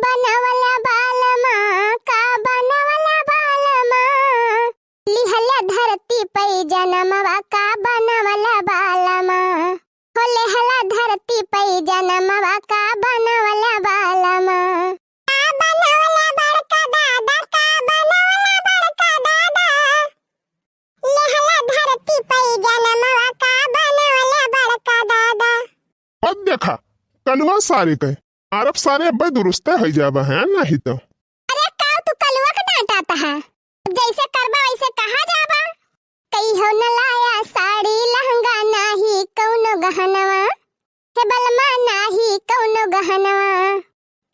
बनवला बालमा का बनवला बालमा लिहला धरती पे जनमवा का बनवला बालमा हो लेहला धरती पे जनमवा का बनवला बालमा का बनवला बड़का दादा का बनवला बड़का दादा लेहला धरती पे जनमवा का बनवला बड़का दादा। अब देखा कलवा सारे कहे अरब सारे अब दुरुस्त हो जाबा है नहीं तो अरे काऊ तू कलवा का डांटाता है जैसे करबा वैसे कहा जाबा कई हो न लाया साड़ी लहंगा नाही कौनो गहनवा हे बलमा नाही कौनो गहनवा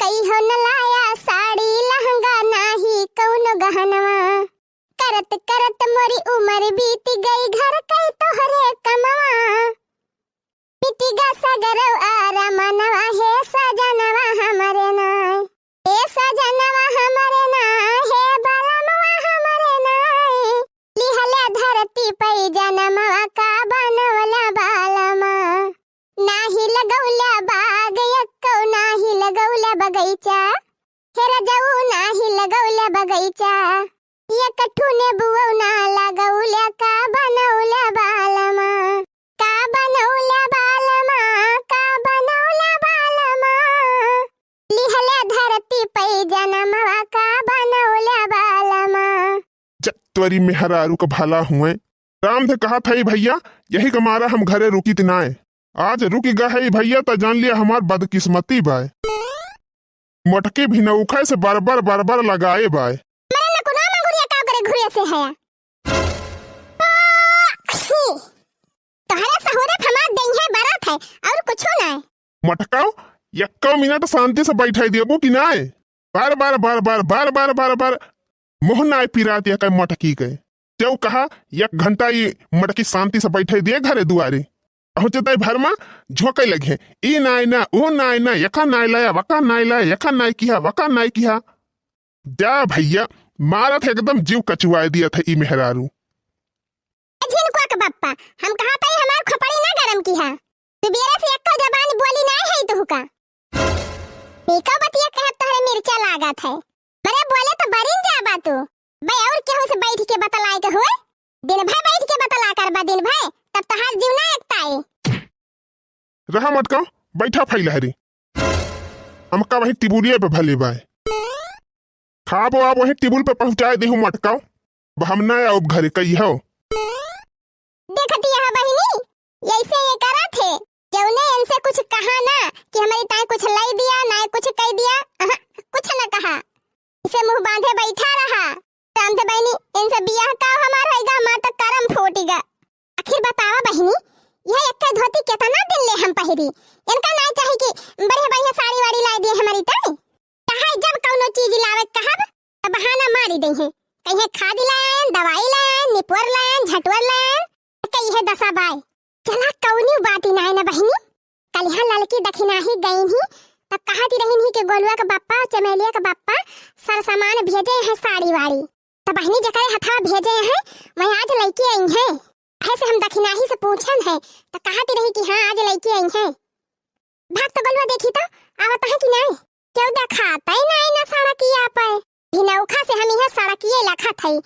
कई हो न लाया साड़ी लहंगा नाही कौनो गहनवा करत करत मोरी उम्र बीत गई घर कई तोहरे कमवा पिटिगा सगरव आरामनवा हे सजनवा हमरे नाय हे सजनवा हमरे नाय हे बलमवा हमरे नाय लिहला धरती पे जनमवा का बनवला बालमा नाही लगौला बाग यक्कौ नाही लगौला बगैचा हे रजऊ नाही लगौला बगैचा एकठुने बुवौ ना लगौला का बनवला बालमा का बनवला बालमा का बनवला बालमा लिहला धरती पे जनमवा का बनवला बालमा। त्वरी में हरारू का भला हुए राम से कहा था भैया यही कमारा हम घरे रुकी तिनाए आज रुकी गए भैया तो जान लिया हमार बदकिस्मती बाय मोटके भी नौखा से बार बार लगाए बाय मरे न कुना मंगुरिया का करे घुरे से है तोहरे सहोरे फमार देई है बारात है और कुछो ना मटकाओ यक्का मिनट शांति से बैठाई देबो कि नाय बार मोह नाय पिरात या मटकी के तेव कहा 1 घंटा ये मटकी शांति से बैठे दिए घरे दुआरे पहुंचते भरमा झोंके लगे ई नाय ना ओ नाय ना यका नाय लाया वका नाय लाया यका नाय किया वका नाय किया जा भैया मारा था एकदम जीव कचुआए दिया था ई मेहरारू झिनकुआ का बप्पा हम कहा था हमार खोपड़ी ना गरम किया तू बेरा से एक जबान बोली ना है तू का बेका बतिया कहे तोहरे मिर्चा लागत है बरे बोले तो बरिन जाबा तू बे और केहू से बैठ के बतलाए के होए दिन भर बैठ के बतला करबा दिन भर तब तहार जीव ना एकताए रहा मटका बैठा फैलहरी हमका वही टिबुलिए पे भले बाय खाबो आप वही टिबुल पे पहुंचाए देहु मटकाओ हम ना आओ घरे कही हो देखती है बहिनी ऐसे ये करा थे जौने इनसे कुछ कहा ना कि हमारी ताई कुछ लाई दिया ना कुछ कह दिया कुछ न कहा इसे मुंह बांधे बैठा रहा राम दे बहिनी इनसे बियाह का हमारा होएगा हमार तो करम फूटेगा आखिर बतावा बहिनी यह एक धोती कितना दिन ले हम पहिरी इनका ना चाहे कि बढ़िया साड़ी वाड़ी लाई दिए हमारी ताई कहा जब कौनो चीज लावे कहब तो बहाना मारी दई है कहीं खाद लायन दवाई लायन निपुर लायन झटवर लायन कहीं है दसा बाय चला कौनी बाती नाय ना बहिनी कल यहाँ लड़की दखिना ही गई ही तब कहती रही ही कि गोलुआ का बाप्पा चमेलिया का बाप्पा सर सामान भेजे हैं साड़ी वाड़ी तब बहनी जकरे हथा भेजे हैं वहीं आज लड़की आई है ऐसे हम दखिना ही से पूछन है तो कहती रही कि हाँ आज लड़की आई है भाग तो गोलुआ देखी तो आवत है कि नहीं क्यों दिखाता ही नहीं ना सड़किया पर भिनौखा से हम यहाँ सड़किए लखा थई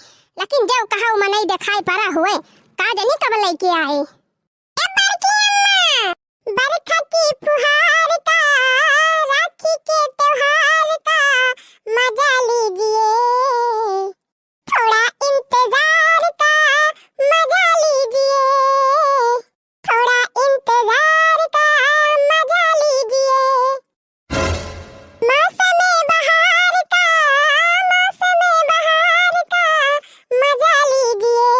लेकिन जब कहा मनई दिखाई पड़ा हुए का जनी कब लड़की आए बरखा की फुहार का राखी के त्योहार का मजा लीजिए थोड़ा इंतजार का मजा लीजिए थोड़ा इंतजार का मजा लीजिए मौसम बहार का मजा लीजिए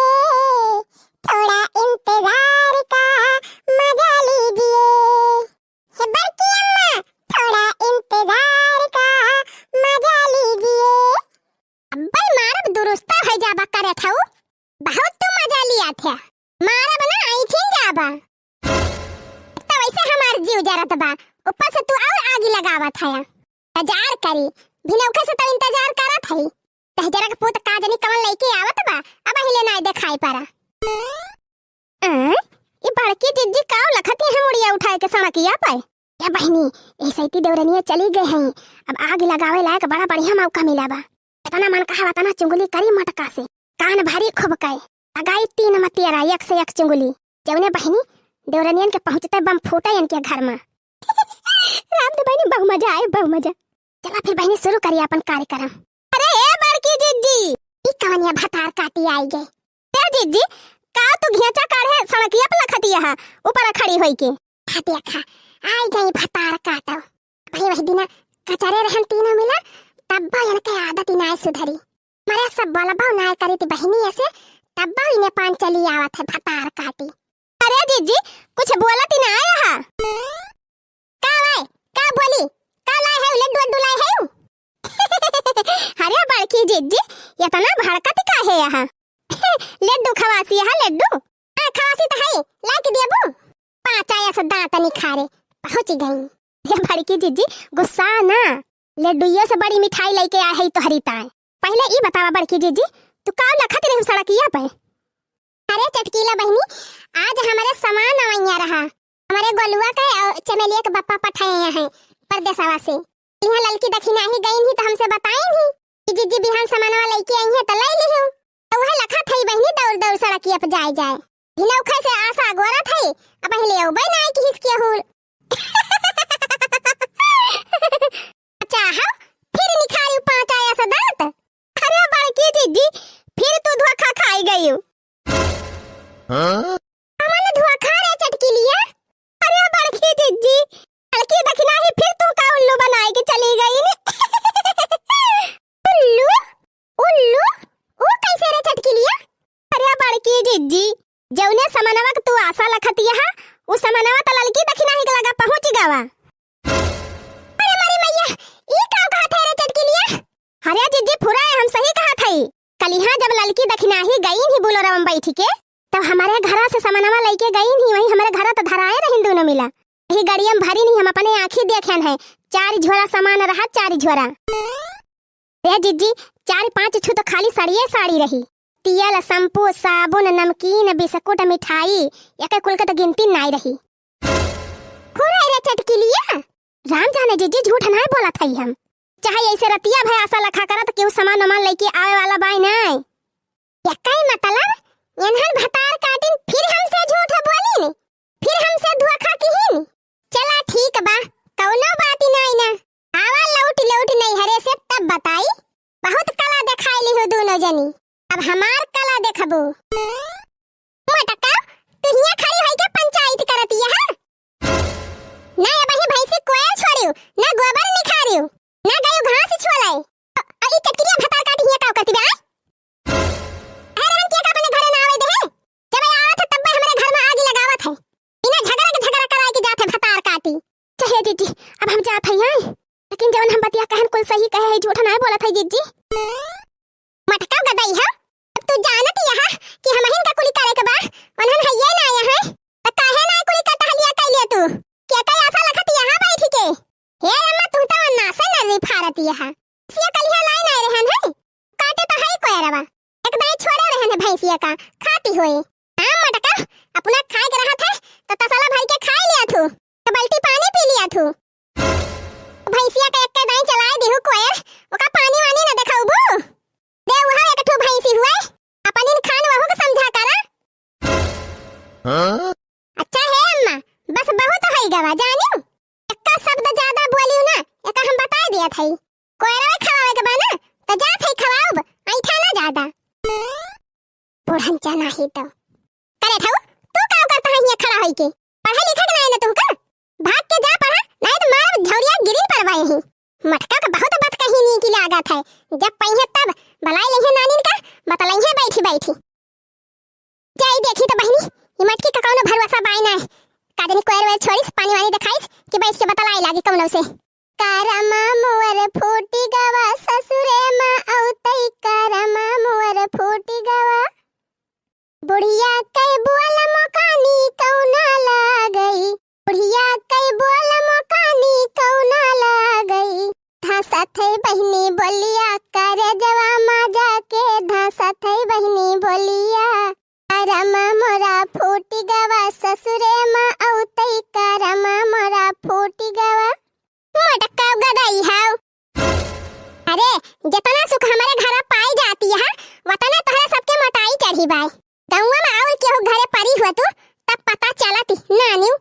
थोड़ा इंतजार का मजा लीजिए हे बड़की अम्मा थोड़ा इंतजार का मजा लीजिए अब्बा मारब दुरुस्ता है जाबा करे थाऊ बहुत तू मजा लिया था मारब ना आई थी जाबा तो वैसे हमार जीव जरत बा ऊपर से तू और आगे लगावत है इंतजार करी भिनौखे से तो इंतजार करत है तहजरा के पुत काजनी कवन लेके आवत बा अब हिले ना दिखाई पड़ा ये बड़की जिज्जी काव लखती है मुड़िया उठाए के सड़किया पे या बहनी ऐसे ही देवरनिया चली गए हैं। अब आग लगावे लायक बड़ा बढ़िया मौका मिला बा। इतना मन कहा तना चुंगली करी मटका से कान भारी खुबकाए लगाई 3 मतियारा एक से एक चुंगली जवने बहनी देवरनियन के पहुंचते बम फूटा इनके घर में। राम दे बहनी बहु मजा आए बहु मजा। चला फिर बहनी शुरू करिए अपन कार्यक्रम। अरे ए बड़की जीजी ई कवनिया भतार काटी आई गए। ए जीजी का तू घेचा काढ़े सड़किया पे लखतिया है ऊपर खड़ी होई के भातिया खा आई गई भतार काटो। भाई वही दिना कचरे रहन तीनों मिला तब्बा इनके आदत ही नाय सुधरी। मरे सब बलबा नाय करी थी बहनी ऐसे तब्बा इन्हें पान चली आवत है भतार काटी। अरे जीजी कुछ बोलत ही ना आया है का भाई का बोली का लाए है लड्डू लड्डू लाए है। अरे बड़की जीजी इतना भड़कत का है यहाँ। लड्डू खवासी है लड्डू खवासी तो है लाके देबू 5 आया से दांत निखारे पहुंच गई। ये बड़की जीजी गुस्सा ना लड्डूइयों से बड़ी मिठाई लेके आए है तो हरिताए। पहले ई बतावा बड़की जीजी तू का लखत रही सड़किया पे। अरे चटकीला बहनी आज हमारे सामान आवैया रहा हमारे गोलुआ के चमेलिया के बप्पा पठाए हैं परदेसवा से। यहाँ ललकी दखिना ही गई ही तो हमसे बताई ही कि जीजी बिहान सामानवा लेके आई है तो ले लियो तो वह लखत है बहनी दौड़ दौड़ सड़किया पे जाए जाए हिनौखा से आशा गोरा थे अब पहले औबे ना कि हिसके हुल। चाहो फिर निखारी 5 आया से दांत। अरे बड़की जीजी फिर तू धोखा खाई गई हो। हमने धोखा रे चटकीलिया। अरे बड़की जीजी लड़की दखना ही फिर तू का उल्लू बनाए के चली गई ने। उल्लू उल्लू वो कैसे रे चटकीलिया। अरे बड़की जीजी जौने समनवा तू आशा लखतिया है उस समनवा त लड़की दखना ही लगा पहुंच गवा। अरे मारी मैया ई का कहा थे रे चटकीलिया। अरे जीजी फुरा हम सही कहा थई कल यहाँ जब लड़की दखना ही गई ही बोलोरा में बैठ के तब हमारे घर से समनवा लेके गई ही वही हमारे घर तो धराए रही दोनों मिला यही गड़िया में भरी नहीं हम अपने आंखी देखन है 4 झोरा सामान रहा 4 झोरा। रे जीजी 4-5 छु तो खाली साड़ी रही तेल शैम्पू साबुन नमकीन बिस्कुट मिठाई एक कुल के तो गिनती नहीं रही। पूरा रे चटकीलिया राम जाने जीजी झूठ नहीं बोला था हम चाहे ऐसे रतिया भाई आशा लखा करत केहू सामान वामान लेके आवे वाला बाई नहीं। यकाई मतलब यनहन भतार काटिन फिर हमसे झूठ बोली फिर हमसे धोखा किहिन। चला ठीक बा कौनो बात नहीं ना आवा लौट लौट नहीं हरे से तब बताई बहुत कला दिखाई हो दोनों जनी अब हमार कला देखबो। मटका तू हिया खड़ी होई के पंचायत करतिया है ना अब ही भैंसी कोयल छोड़ियो ना गोबर निखारियो ना गयो घास छोलाई अली चटकिया भतार काटी हिया का करती बे। अरे हम के का अपने घरे ना आवे दे जब आवत तब हमारे घर में आग लगावत है बिना झगड़ा कराए के जात है भतार काटी। चाहे जीजी अब हम जात है यहां लेकिन जवन हम बतिया कहन कुल सही कहे है झूठ नहीं बोलत है जीजी। मटका गदई है अब तू जानत यहां कि हम हिन का कुली करे के बा अनहन है ये ना आया है त काहे ना कुली का टहलिया कैले तू के कई आशा लखत यहां बैठ के हे अम्मा तू तो नासे नरी फारत यहां सिया कलिया लाई नहीं रहन है काटे तो है कोयरवा एक दाई छोड़े रहन है भैंसिया का खाती होए। हां मटका अपना खाए के रहत है तो तसला भर के खा लिया थू तो बाल्टी पानी पी लिया थू भैंसिया का एक दाई चलाए देहु कोयर ओका पानी वानी ना देखाउबू दे वहां एक ठो भैंसी हुए अपन इन खान वहु के समझा करा। अच्छा है अम्मा बस बहुत है गवा जानियो एक्का शब्द ज्यादा बोलियो ना एका हम बता दिया थई कोयरवा खवावे के बा ना तो जा थई खवाओब ऐठा ना ज्यादा पुरहन चना ही तो करे थाऊ तू का करता है ये खड़ा होई के पढ़ा लिखा के नहीं ना तू का भाग के जा पढ़ा नहीं तो मार झौरिया गिरी परवाए ही। मटका का बहुत बात कही नहीं की लागत है जब पहिए तब भलाई लेहे नानी का बतलाई है बैठी बैठी जाई देखी तो बहनी ये मटकी का कौनो भरवसा बाई ना कादनी कोयर वे छोड़ीस पानी वानी दिखाईस कि बैठ के बतलाई लागी कौनो से कारमा मोर फूटी गवा ससुरे मां औतई कारमा मोर फूटी गवा बुढ़िया कई बोल मोकानी कौना ला गई बुढ़िया कई बोल मोकानी कौना ला गई धासा थे बहनी बोलिया करे जवा माजा के धासा थे बहनी बोलिया कारमा मोरा फूटी गवा ससुरे मां औतई करमा मोरा फूटी गवा मटका गदाई हाव। अरे जितना सुख हमारे घर पाई जाती है वतने तोहरे सबके मटाई चढ़ी बाई। गौवा में और केहू घरे परी हुआ तू तब पता चलती नानी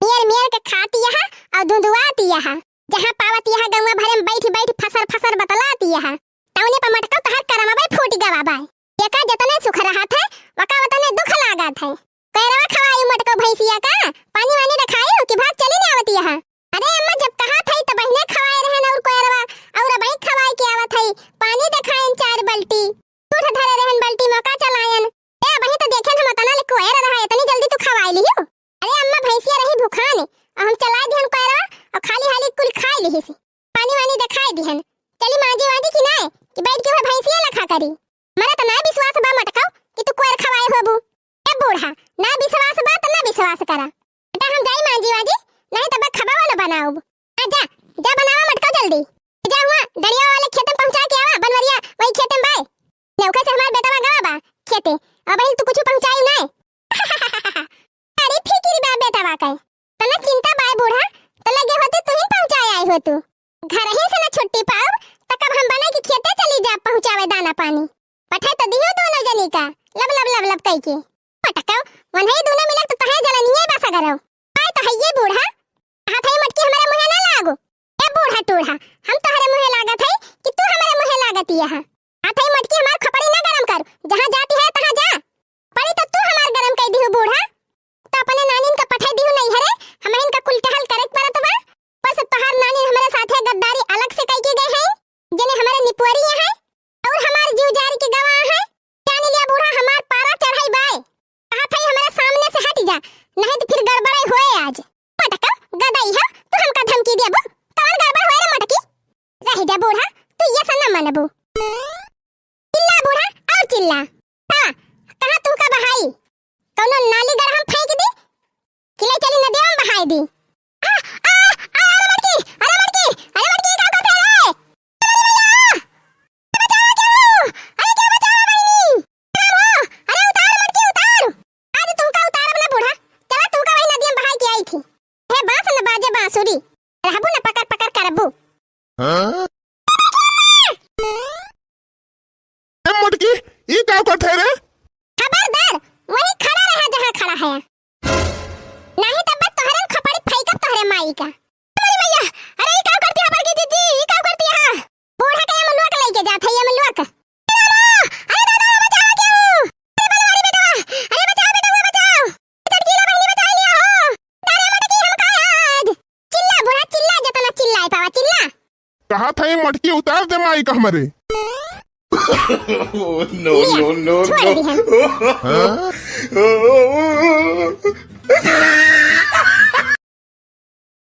मेर मेर के खाती है और दुधुआती है। जहाँ पावती है गौवा भरे में बैठी बैठी फसर फसर बतलाती है तौने पर मटका तहर करमा बाई फूटी गवा बाई। एका जितने सुख रहा था वका वतने दुख लागत है। कैरवा खवाई मटको भैंसिया का पानी वानी रखाई कि भाग चली नहीं आवती है। अरे अम्मा जब कहा थई तो बहने खवाए रहन और कैरवा और बहन खवाई के आवत है पानी देखायन 4 बल्टी उठ धरे रहन बल्टी मौका चलायन। ए बहन तो देखे हम तना ले कोयर रहा इतनी जल्दी तू खवाई लियो। अरे अम्मा भैंसिया रही भूखाने और हम चला दिहन कैरवा और खाली हाली कुल खाई लिही सी पानी वानी देखाई दिहन। चली माजी वादी कि नहीं कि बैठ के भैंसिया लखा करी। मरे तो ना विश्वास बा मटकाओ कि तू कोयर खवाए होबू। ए बूढ़ा ना विश्वास बा तो ना विश्वास करा बेटा हम जाई माजी वादी नहीं तब खबा वाला बनाओ। जा जा बनावा मटका जल्दी जा हुआ दरिया वाले खेत में पहुंचा के आवा बनवरिया वही खेत में बाय नौका से हमार बेटा गवा बा खेते अब बहन तू कुछ पहुंचाई नहीं। अरे फिकिर बा बेटा बा कई तना चिंता बाय बूढ़ा तो लगे होते तू ही पहुंचाए आई हो तू घर ही से ना छुट्टी पाओ त कब हम बना के खेते चली जा पहुंचावे दाना पानी पठाई तो दियो दोनों जनी का लब लब लब लब कई के पटका मन है दोनों मिला तो तहे जला नहीं बसा करो आय तो है ये बूढ़ा हाथ है मटकी हमारे मुंह ना लागो। ए बूढ़ा टूढ़ा हम तोहरे मुंह लागत है कि तू हमारे मुंह लागत है। हाथ है मटकी हमार खपड़ी ना गरम कर जहां जाती है तहां जा पड़ी तो तू हमार गरम कर दिहु बूढ़ा तो अपने नानीन का पठाई दिहु नहीं हरे हम इनका कुल टहल करे परत बा पर से तोहार नानी हमारे साथे गद्दारी अलग से कई के गए हैं जने हमारे निपुरी है और हमार जीव जारी के गवाह है। जान लिया बूढ़ा हमार पारा चढ़ाई बाय हाथ है हमारे सामने से हट जा नहीं तो फिर गड़बड़ाई होए आज मटका गदाई है तू हमका धमकी देबो तोर गड़बड़ होए रे मटकी रह जा बूढ़ा तू ये सना मानबो चिल्ला बूढ़ा और चिल्ला हां कहां तू का बहाई कोनो नाली गढ़ हम फेंक दी किले चली नदी में बहाई दी। अरे मटकी का करते रे बचाओ क्यों अरे क्या बचाओ बहनी अरे उतार मटकी उतार आज तुमका उतारब ना बूढ़ा चला तुमका वही नदी में बहाई के आई थी हे बांस न बाजे बांसुरी रहबू न पकड़ पकड़ करबू। हां ए मटकी ई का करते रे खबरदार वही खड़ा रहा जहां खड़ा है नहीं तब तोहरे खपड़ी फेंकब तोहरे माई का। अरे मैया अरे ई का करती है बड़की जीजी ई का करती है बूढ़ा के ये मलुआ के लेके जात है ये मलुआ का। अरे दादा बचाओ क्यों अरे बलवारी बेटा अरे बचाओ बेटा बचाओ चटकीला बहनी बचा लिया हो अरे मटकी हम का आज चिल्ला बूढ़ा चिल्ला जितना चिल्लाए पावा चिल्ला कहा था ये मटकी उतार दे माई का हमारे। no.